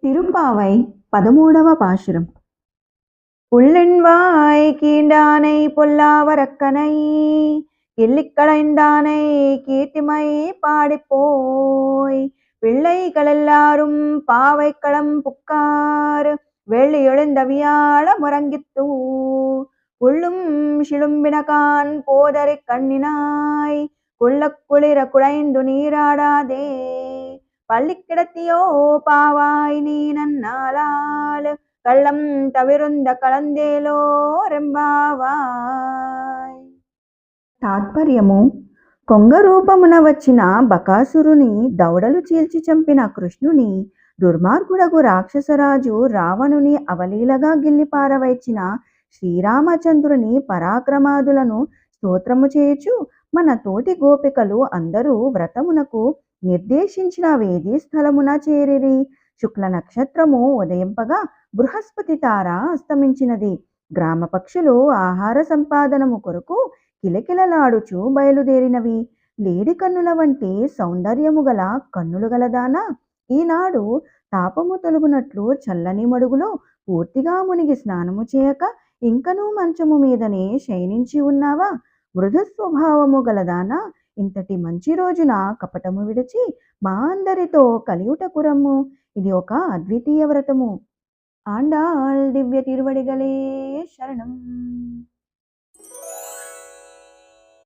திருப்பாவை 13వ பாசுரம். புள்ளென்வாய் கீண்டானை பொல்லாவரக்கனை எல்லிக்களைந்தானை கீர்த்திமை பாடிப்போய் பிள்ளைகளெல்லாரும் பாவைக்களம் புக்கார் வெள்ளி எழுந்தவியாள முறங்கித்தூ புள்ளும் சிலும்பினகான் போதரை கண்ணினாய் குள்ளக் குளிர குழைந்து நீராடாதே பள்ளி கிடத்தியோ பாவாய் நீ நன்னாளால் కళ్ళం తవిరుంద కళందేలో రెంబావాయ్. తాత్పర్యము: కొంగ రూపమున వచ్చిన బకాసురుని దౌడలు చీల్చి చంపిన కృష్ణుని దుర్మార్గుడగు రాక్షసరాజు రావణుని అవలీలగా గిల్లిపారవైచిన శ్రీరామచంద్రుని పరాక్రమాదులను స్తోత్రము చేయుచు మన తోటి గోపికలు అందరూ వ్రతమునకు నిర్దేశించిన వేది స్థలమున చేరిరి. శుక్ల నక్షత్రము ఉదయింపగా బృహస్పతి తార అస్తమించినది. గ్రామ పక్షులు ఆహార సంపాదనము కొరకు కిలకిలలాడుచు బయలుదేరినవి. లేడి కన్నుల వంటి సౌందర్యము గల కన్నులు గలదానా, ఈనాడు తాపము తొలుగునట్లు చల్లని మడుగులో పూర్తిగా మునిగి స్నానము చేయక ఇంకనూ మంచము మీదనే శయనించి ఉన్నావా? మృదు స్వభావము గలదానా, ఇంతటి మంచి రోజున కపటము విడిచి మా అందరితో కలియుటకు రమ్ము. ఇది ఒక అద్వితీయ వ్రతము. ఆండాళ్ దివ్య తిరువడిగలే శరణం.